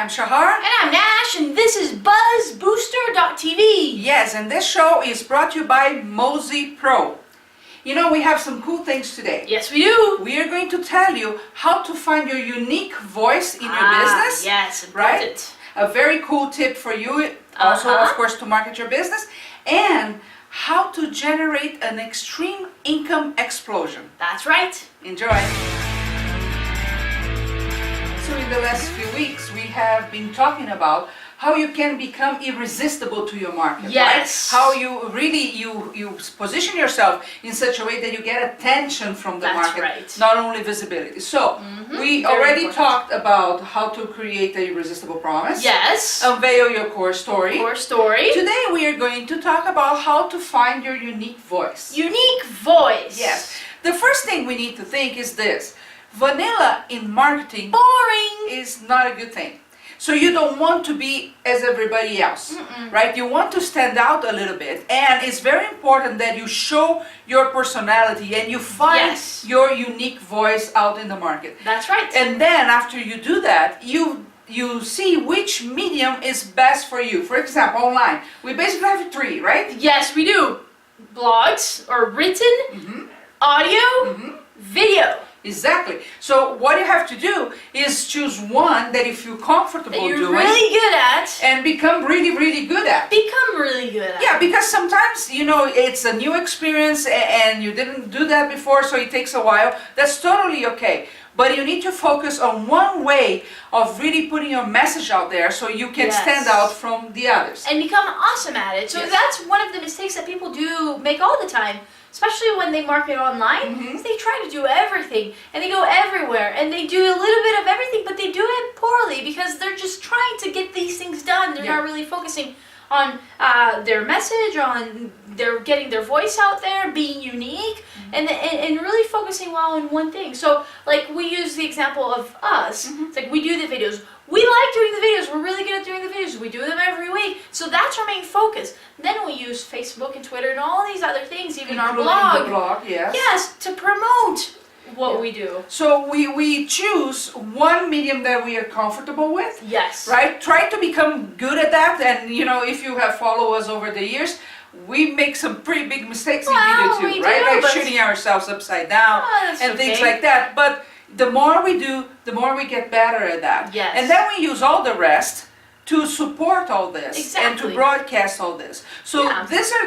I'm Shahar. And I'm Nash, and this is BuzzBooster.tv. Yes, and this show is brought to you by Mozy Pro. You know, we have some cool things today. Yes, we do. We are going to tell you how to find your unique voice in your business. Yes, right? important. A very cool tip for you, also, of course, to market your business, and how to generate an extreme income explosion. That's right. Enjoy. So in the last few weeks, we have been talking about how you can become irresistible to your market. Yes. Right? How you really you position yourself in such a way that you get attention from the That's market, right. not only visibility. So we Very already important. talked about how to create an irresistible promise. Yes. Unveil your core story. Core story. Today we are going to talk about how to find your unique voice. Unique voice. Yes. The first thing we need to think is this. Vanilla in marketing Boring. is not a good thing. So you don't want to be as everybody else, right? You want to stand out a little bit, and it's very important that you show your personality and you find Yes. your unique voice out in the market. That's right. And then after you do that, you see which medium is best for you. For example, online, we basically have three, right? Yes, we do. Blogs, or written, audio, video. Exactly. So what you have to do is choose one that you feel comfortable That you're doing really good at. and become really, really good at. Become really good at. Yeah, because sometimes, you know, it's a new experience and you didn't do that before, so it takes a while. That's totally okay. But you need to focus on one way of really putting your message out there so you can Yes. stand out from the others. And become awesome at it. So Yes. that's one of the mistakes that people do make all the time, especially when they market online. Is they try to do everything and they go everywhere and they do a little bit of everything, but they do it poorly because they're just trying to get these things done. They're not really focusing on their message, on their getting their voice out there, being unique, and really focusing well on one thing. So, like, we use the example of us. It's like we do the videos. We like doing the videos. We're really good at doing the videos. We do them every week. So that's our main focus. Then we use Facebook and Twitter and all these other things, even our blog. The blog, yes. Yes, to promote what we do. So we choose one medium that we are comfortable with. Yes. Right? Try to become good at that, and you know, if you have followed us over the years, we make some pretty big mistakes in video too, we right? do, Like but- shooting ourselves upside down that's and things okay. like that. But the more we do, the more we get better at that. Yes. And then we use all the rest to support all this and to Exactly. broadcast all this. So Yeah. these are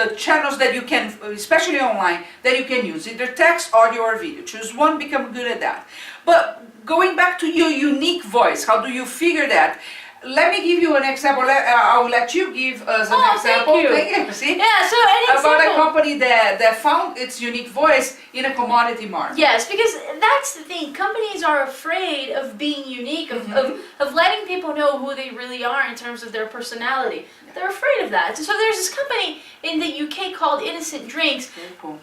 the channels that you can, especially online, that you can use, either text, audio, or video. Choose one, become good at that. But going back to your unique voice, how do you figure that? Let me give you an example. I will let you give us an example. Thank you. See? Yeah, so an About a example. company that found its unique voice in a commodity market. Yes, because that's the thing. Companies are afraid of being unique, of letting people know who they really are in terms of their personality. They're afraid of that. So there's this company in the UK called Innocent Drinks. Very cool.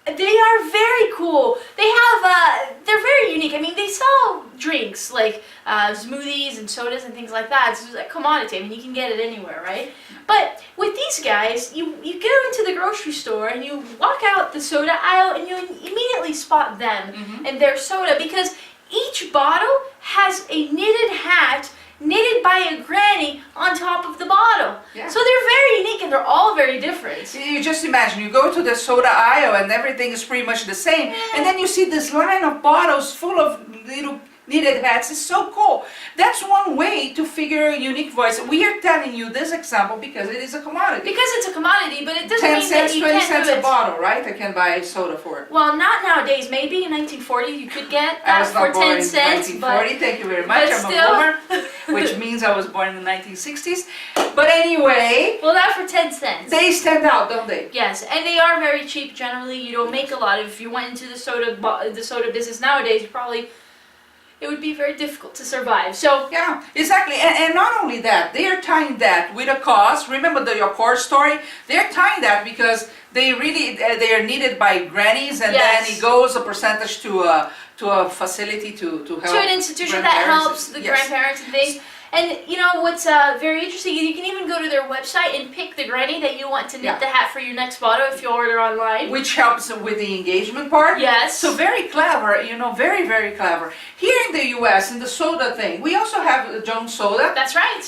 They are very cool. They have, they're very unique. I mean, they sell drinks like smoothies and sodas and things like that. It's a commodity. I mean, you can get it anywhere, right? But with these guys, you go into the grocery store and you walk out the soda aisle and you immediately spot them and their soda because each bottle has a knitted hat knitted by a granny on top of the bottle. Yeah. So they're very unique and they're all very different. You just imagine, you go to the soda aisle and everything is pretty much the same, and then you see this line of bottles full of little knitted hats. It's so cool. That's one way to figure a unique voice. We are telling you this example because it is a commodity. Because it's a commodity, but it doesn't 10 mean cents, that you 20 can't cents do a it. bottle, right? I can buy soda for it. Well, not nowadays. Maybe in 1940 you could get I that was for not born 10 in cents. 1940, thank you very much. but I'm still. a boomer, which means I was born in the 1960s. But anyway, Well, that for 10 cents. they stand out, don't they? Yes, and they are very cheap generally. You don't make a lot. If you went into the soda business nowadays, you probably it would be very difficult to survive. So Yeah, exactly. And not only that, they are tying that with a cause. Remember your core story? They're tying that because they are needed by grannies, and then it goes a percentage to a facility to help to an institution that grandparents. helps the grandparents and things. And you know what's very interesting is you can even go to their website and pick the granny that you want to knit the hat for your next bottle if you order online. Which helps with the engagement part. Yes. So very clever, you know, very, very clever. Here in the US, in the soda thing, we also have Jones Soda. That's right.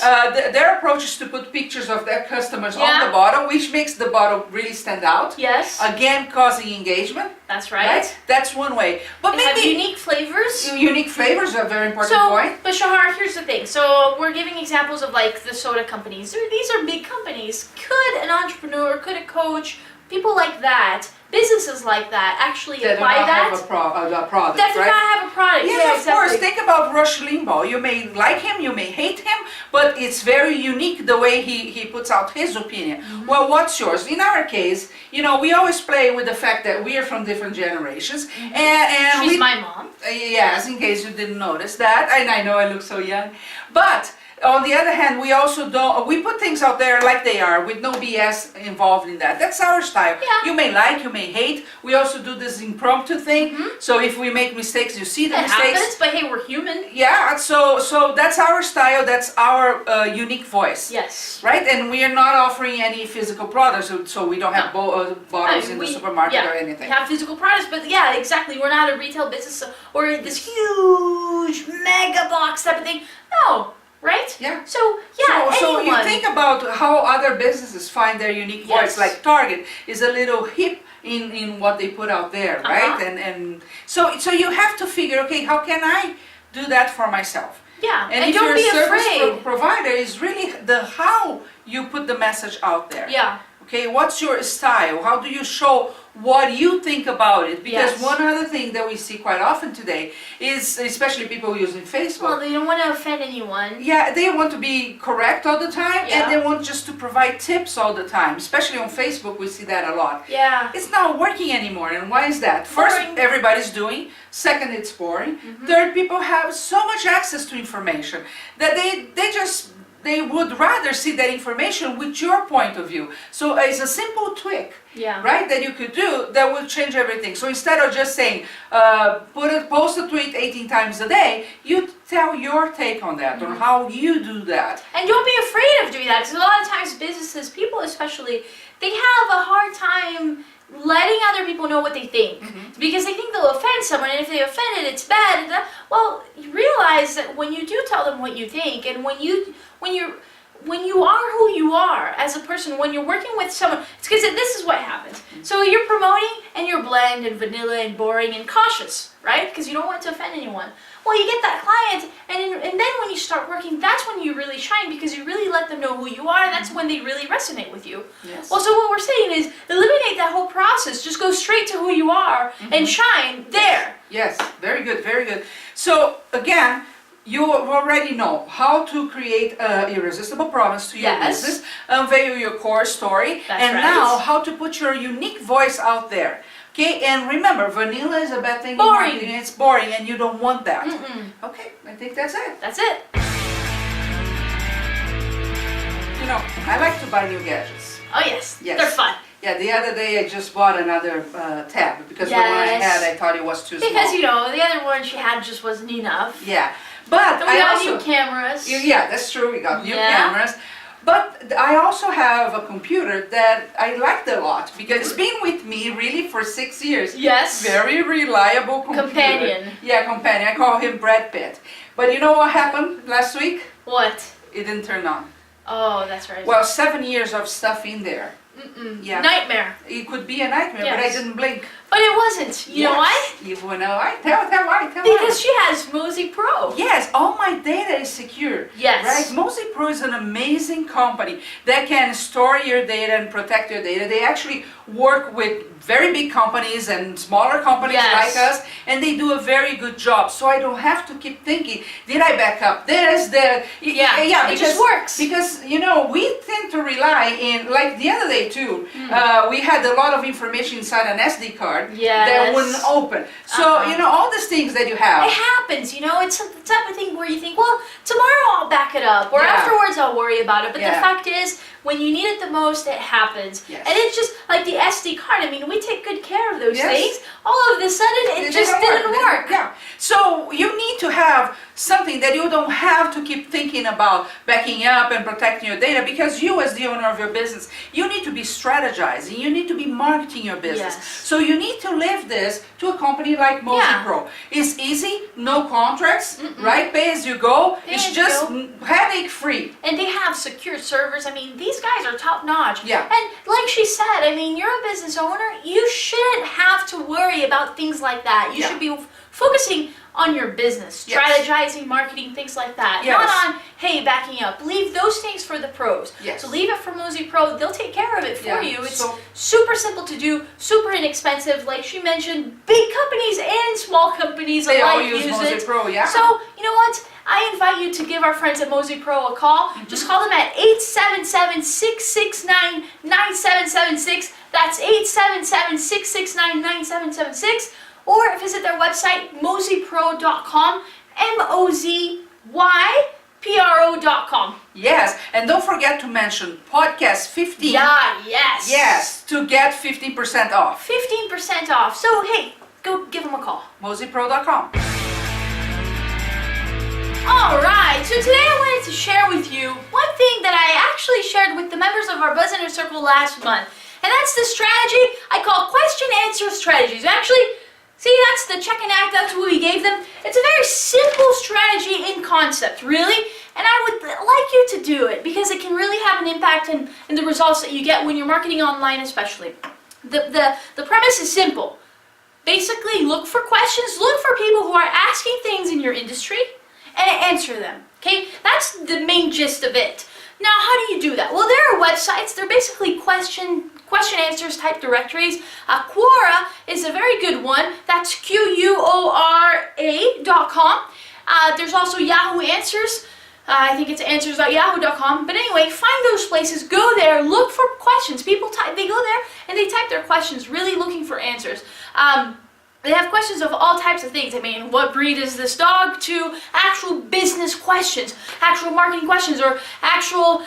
Their approach is to put pictures of their customers on the bottle, which makes the bottle really stand out. Yes. Again, causing engagement. That's right. That's one way. But They maybe have unique flavors. unique flavors are a very important point. But Shahar, here's the thing. So we're giving examples of like the soda companies. These are big companies. Could an entrepreneur, could a coach, people like that, businesses like that actually apply that? Have a product, that do right? not have a product. Yes, Yeah, of course. Think about Rush Limbaugh. You may like him, you may hate him, but it's very unique the way he puts out his opinion. Mm-hmm. Well, what's yours? In our case, you know, we always play with the fact that we are from different generations. Mm-hmm. And She's my mom. Yes, in case you didn't notice that. And I know I look so young. But on the other hand, we also don't, we put things out there like they are with no BS involved in that. That's our style. Yeah. You may like, you may hate. We also do this impromptu thing. So if we make mistakes, you see the It mistakes. happens, but hey, we're human. Yeah, so that's our style, that's our unique voice. Yes. Right? And we are not offering any physical products, so we don't have bottles in the supermarket or anything. We have physical products, but yeah, exactly. We're not a retail business or this huge mega box type of thing. No. Right? Yeah. So, yeah, So anyone. you think about how other businesses find their unique voice, Yes. like Target is a little hip in what they put out there, right? And so you have to figure, okay, how can I do that for myself? Yeah, And if don't you're be a service afraid. provider, is really the how you put the message out there. Yeah. Okay, what's your style? How do you show what you think about it? Because Yes. one other thing that we see quite often today is, especially people using Facebook, Well, they don't want to offend anyone. yeah, they want to be correct all the time, Yeah. and they want just to provide tips all the time. Especially on Facebook, we see that a lot. Yeah. It's not working anymore, and why is that? First, Boring. everybody's doing. Second, it's boring. Third, people have so much access to information that they would rather see that information with your point of view. So it's a simple tweak, Yeah. right, that you could do that will change everything. So instead of just saying, post a tweet 18 times a day, you tell your take on that, on how you do that. And don't be afraid of doing that, because a lot of times businesses, people especially, they have a hard time letting other people know what they think, because they think they'll offend someone, and if they offend it, it's bad. And well, you realize that when you do tell them what you think, and when you are who you are as a person, when you're working with someone, it's because this is what happens. So you're promoting, and you're bland and vanilla and boring and cautious, right? Because you don't want to offend anyone. Well, you get that client, and then when you start working, that's when you really shine, because you really let them know who you are, and that's when they really resonate with you. Yes. Well, so what we're saying is eliminate that whole process. Just go straight to who you are and shine there. Yes, very good, very good. So again, you already know how to create an irresistible promise to your Yes. business, unveil your core story, That's and right. now how to put your unique voice out there. Okay, and remember, vanilla is a bad thing. Boring. In marketing. It's boring, and you don't want that. Okay, I think that's it. That's it. You know, I like to buy new gadgets. Oh yes, Yes. they're fun. Yeah, the other day I just bought another tab because the one I Yes. had I thought it was too Because small. you know the other one she had just wasn't enough. Yeah, but And we I got also new cameras. yeah, that's true. We got new Yeah. cameras. But I also have a computer that I liked a lot because it's been with me really for 6 years. Yes. Very reliable computer. Companion. Yeah, companion. I call him Brad Pitt. But you know what happened last week? What? It didn't turn on. Oh, that's right. Well, 7 years of stuff in there. Yeah. Nightmare. It could be a nightmare, but I Yes. didn't blink. But it wasn't. You know why? You know why? Tell why. Because she has Mozy Pro. Yes, all my data is secure. Yes. Right? Mozy Pro is an amazing company that can store your data and protect your data. They actually work with very big companies and smaller companies Yes. like us, and they do a very good job. So I don't have to keep thinking, did I back up this, that? Yeah, yeah, it just works. Because, you know, we tend to rely in, like the other day too, we had a lot of information inside an SD card Yes. that wouldn't open. So, you know, all these things that you have. It happens, you know, it's the type of thing where you think, well, tomorrow I'll back it up, or Yeah. afterwards I'll worry about it. But the Yeah. fact is, when you need it the most, it happens. Yes. And it's just like the SD card. I mean, we take good care of those Yes. things. All of a sudden, it just didn't work. Yeah. So you need to have something that you don't have to keep thinking about backing up and protecting your data, because you as the owner of your business, you need to be strategizing, you need to be marketing your business. Yes. So you need to leave this to a company like MoziPro. It's easy, no contracts, right? Pay as you go. It's just headache free. And they have secure servers. I mean, these guys are top notch. Yeah. And like she said, I mean, you're a business owner. You shouldn't have to worry about things like that. You should be focusing on your business, strategizing, marketing, things like that. Not on, hey, backing up. Leave those things for the pros. So leave it for MoziPro. They'll take care of it for you. It's super simple to do, super inexpensive. Like she mentioned, big companies and small companies alike use MoziPro, it. So, you know what? I invite you to give our friends at MoziPro a call. Just call them at 877-669-9776. That's 877-669-9776. Or visit their website, mozypro.com, MOZYPRO.com. Yes, and don't forget to mention podcast 15. Yes, to get 15% off. 15% off. So, hey, go give them a call. mozypro.com. Alright, so today I wanted to share with you one thing that I actually shared with the members of our Buzz Inner Circle last month. And that's the strategy I call question answer strategies. Actually, see, that's the check and act, that's what we gave them. It's a very simple strategy in concept, really. And I would like you to do it because it can really have an impact in the results that you get when you're marketing online especially. The premise is simple. Basically, look for questions, look for people who are asking things in your industry, and answer them, okay? That's the main gist of it. Now, how do you do that? Well, there are websites. They're basically question answers type directories. Quora is a very good one. That's Quora.com. There's also Yahoo Answers. I think it's answers.yahoo.com. But anyway, find those places. Go there. Look for questions. People they go there and they type their questions, really looking for answers. They have questions of all types of things. I mean, what breed is this dog? To actual business questions, actual marketing questions, or actual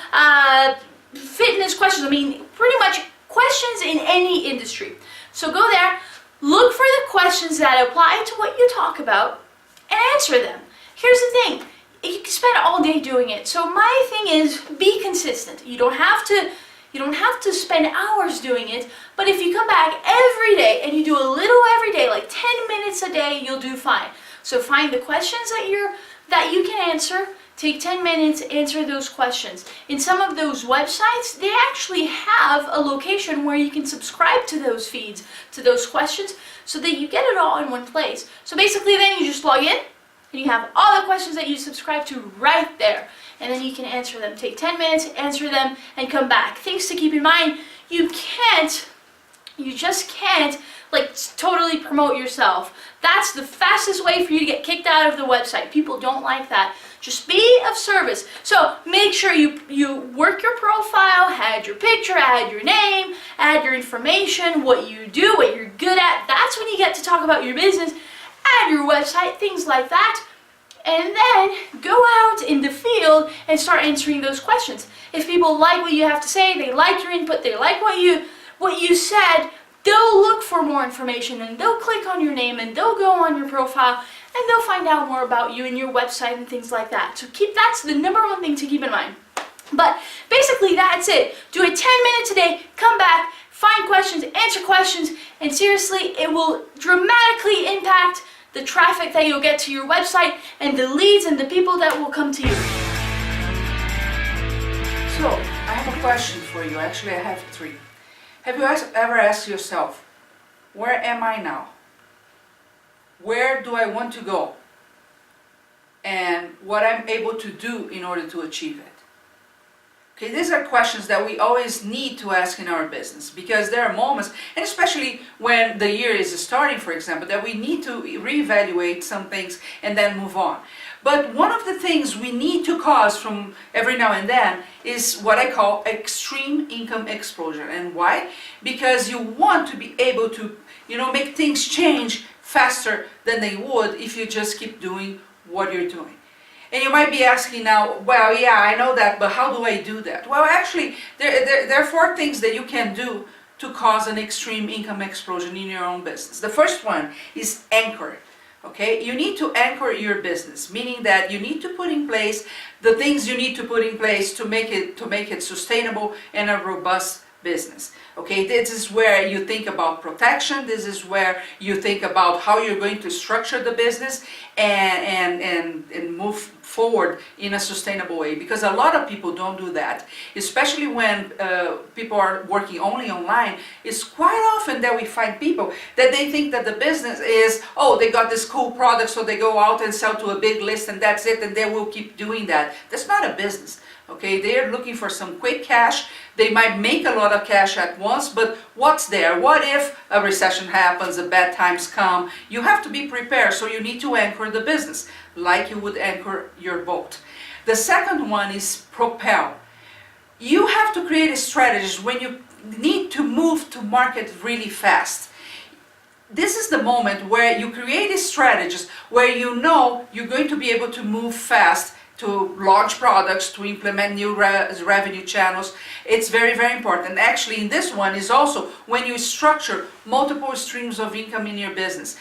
fitness questions. I mean, pretty much questions in any industry. So go there, look for the questions that apply to what you talk about, and answer them. Here's the thing. You can spend all day doing it. So my thing is, be consistent. You don't have to spend hours doing it, but if you come back every day and you do a little every day, like 10 minutes a day, you'll do fine. So find the questions that you can answer, take 10 minutes, answer those questions. In some of those websites, they actually have a location where you can subscribe to those feeds, to those questions, so that you get it all in one place. So basically then you just log in, and you have all the questions that you subscribe to right there. And then you can answer them. Take 10 minutes, answer them, and come back. Things to keep in mind, you just can't like totally promote yourself. That's the fastest way for you to get kicked out of the website. People don't like that. Just be of service. So make sure you work your profile, add your picture, add your name, add your information, what you do, what you're good at. That's when you get to talk about your business, add your website, things like that. And then go out in the field and start answering those questions. If people like what you have to say, they like your input, they like what you said, they'll look for more information and they'll click on your name and they'll go on your profile and they'll find out more about you and your website and things like that. So that's the number one thing to keep in mind. But basically that's it. Do it 10 minutes a day, come back, find questions, answer questions, and seriously, it will dramatically impact the traffic that you'll get to your website and the leads and the people that will come to you. So, I have a question for you. Actually, I have three. Have you ever asked yourself, where am I now? Where do I want to go? And what I'm able to do in order to achieve it? Okay, these are questions that we always need to ask in our business, because there are moments, and especially when the year is starting, for example, that we need to reevaluate some things and then move on. But one of the things we need to cause from every now and then is what I call extreme income explosion. And why? Because you want to be able to, make things change faster than they would if you just keep doing what you're doing. And you might be asking now, well, yeah, I know that, but how do I do that? Well, actually, there are 4 things that you can do to cause an extreme income explosion in your own business. The first one is anchor. Okay, you need to anchor your business, meaning that you need to put in place the things you need to put in place to make it sustainable and a robust business. Okay, this is where you think about protection. This is where you think about how you're going to structure the business and move forward in a sustainable way, because a lot of people don't do that, especially when people are working only online. It's quite often that we find people that they think that the business is, oh, they got this cool product, so they go out and sell to a big list and that's it, and they will keep doing that. That's not a business. Okay, they're looking for some quick cash. They might make a lot of cash at once, but what's there? What if a recession happens, the bad times come? You have to be prepared, so you need to anchor the business like you would anchor your boat. The second one is propel. You have to create strategies when you need to move to market really fast. This is the moment where you create strategies where you know you're going to be able to move fast to launch products, to implement new revenue channels. It's very, very important. Actually, in this one is also when you structure multiple streams of income in your business.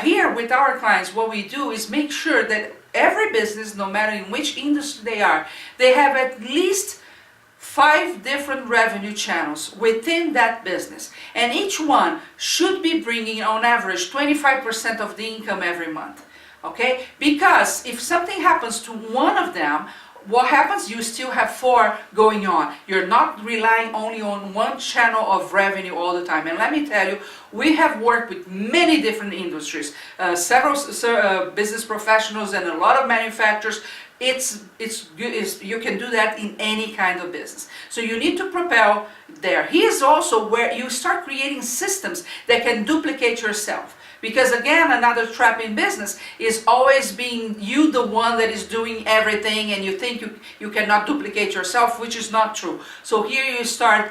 Here with our clients, what we do is make sure that every business, no matter in which industry they are, they have at least 5 different revenue channels within that business. And each one should be bringing on average 25% of the income every month. Okay, because if something happens to one of them, what happens? You still have 4 going on. You're not relying only on one channel of revenue all the time. And let me tell you, we have worked with many different industries, several business professionals and a lot of manufacturers. It's good. You can do that in any kind of business. So you need to propel there. Here's also where you start creating systems that can duplicate yourself. Because again, another trap in business is always being you the one that is doing everything, and you think you cannot duplicate yourself, which is not true. So here you start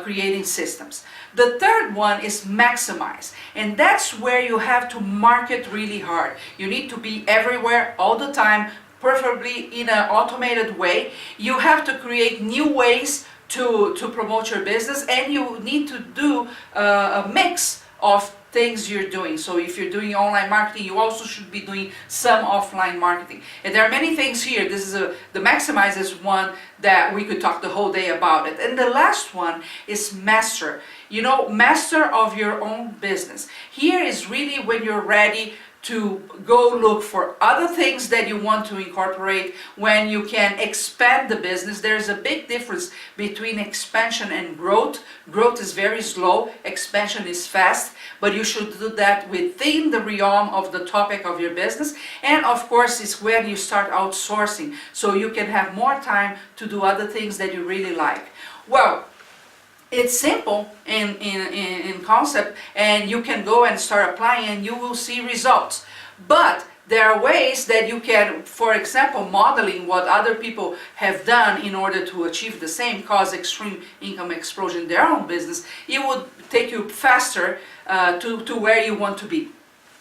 creating systems. The third one is maximize, and that's where you have to market really hard. You need to be everywhere all the time, preferably in an automated way. You have to create new ways to promote your business, and you need to do a mix of things you're doing. So if you're doing online marketing, you also should be doing some offline marketing. And there are many things here. This is the maximize is one that we could talk the whole day about it. And the last one is master. You know, master of your own business. Here is really when you're ready to go look for other things that you want to incorporate, when you can expand the business. There's a big difference between expansion and growth. Growth is very slow, expansion is fast, but you should do that within the realm of the topic of your business. And of course, it's when you start outsourcing, so you can have more time to do other things that you really like. Well, it's simple in concept, and you can go and start applying and you will see results. But there are ways that you can, for example, modeling what other people have done in order to achieve the same, cause extreme income explosion in their own business. It would take you faster to where you want to be.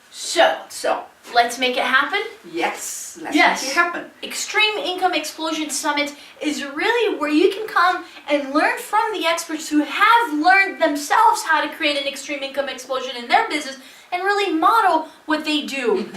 So let's make it happen? Yes, let's make it happen. Extreme Income Explosion Summit is really where you can come and learn from the experts who have learned themselves how to create an extreme income explosion in their business and really model what they do.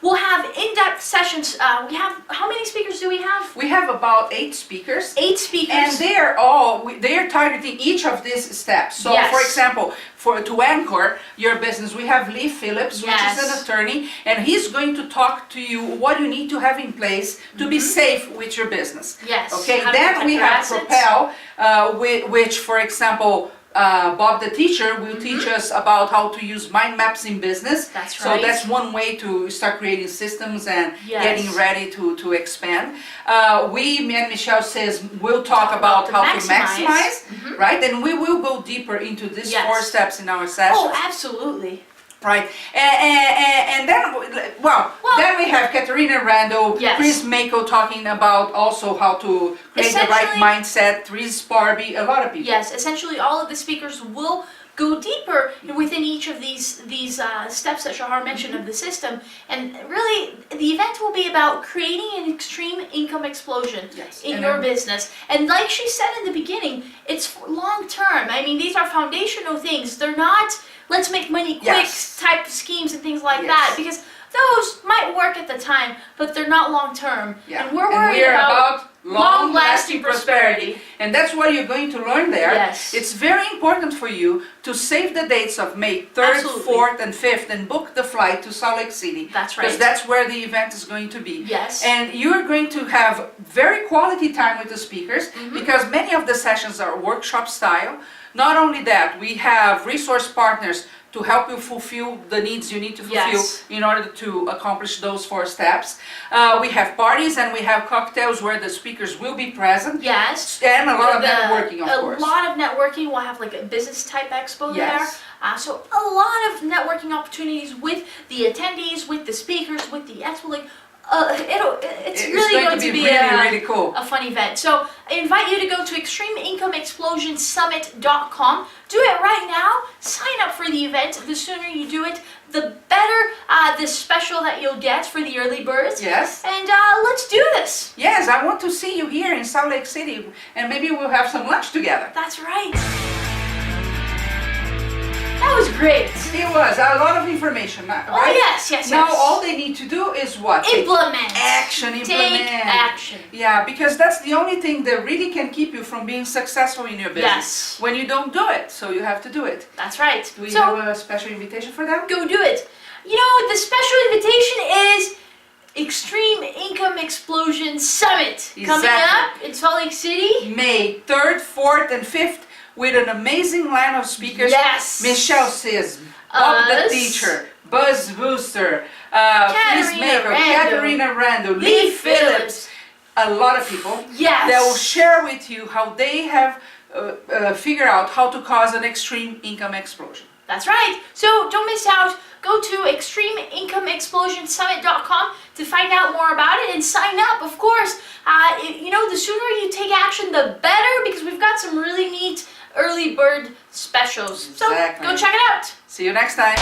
We'll have in-depth sessions. We have, how many speakers do we have? We have about 8 speakers. 8 speakers. And they're targeting each of these steps. So for example, to anchor your business, we have Lee Phillips, which is an attorney, and he's going to talk to you what you need to have in place to be safe with your business. Yes. Okay, then we have Propel, which, for example, Bob the teacher will teach us about how to use mind maps in business. That's right. So that's one way to start creating systems and getting ready to expand. Me and Michelle says we'll talk about how to maximize, right? And we will go deeper into these 4 steps in our session. Oh, absolutely. Right, and then, then we have Katerina Randall, Chris Mako talking about also how to create the right mindset, Therese Sparby, a lot of people. Yes, essentially all of the speakers will go deeper within each of these steps that Shahar mentioned of the system. And really, the event will be about creating an extreme income explosion in your business. And like she said in the beginning, it's long term. I mean, these are foundational things. They're not let's make money quick type of schemes and things like that, because those might work at the time, but they're not long term. And we're worried about long-lasting prosperity. And that's what you're going to learn there. Yes. It's very important for you to save the dates of May 3rd, 4th, and 5th and book the flight to Salt Lake City. That's right. Because that's where the event is going to be. Yes. And you're going to have very quality time with the speakers, because many of the sessions are workshop style. Not only that, we have resource partners to help you fulfill the needs you need to fulfill in order to accomplish those 4 steps. We have parties and we have cocktails where the speakers will be present. Yes. And a lot of networking, of course. A lot of networking. We'll have like a business type expo there. So a lot of networking opportunities with the attendees, with the speakers, with the expo. Like, it's really going to be really cool. A fun event. So I invite you to go to extremeincomeexplosionsummit.com. Do it right now. Sign up for the event. The sooner you do it, the better the special that you'll get for the early birds. Yes. And let's do this. Yes, I want to see you here in Salt Lake City, and maybe we'll have some lunch together. That's right. That was great. It was a lot of information, right? Oh yes. Now all they need to do is what? Implement. Take action. Yeah, because that's the only thing that really can keep you from being successful in your business. Yes. When you don't do it, so you have to do it. That's right. Do we have a special invitation for them? Go do it. You know, the special invitation is Extreme Income Explosion Summit coming up in Salt Lake City. May 3rd, 4th, and 5th. With an amazing line of speakers. Yes. Michelle Sism, Bob the Teacher, BuzzBooster, Chris Maker, Katerina Rando, Lee Phillips. A lot of people that will share with you how they have figured out how to cause an extreme income explosion. That's right. So don't miss out. Go to extremeincomeexplosionsummit.com to find out more about it and sign up, of course. You know, the sooner you take action, the better, because we've got some really neat early bird specials. So go check it out. See you next time.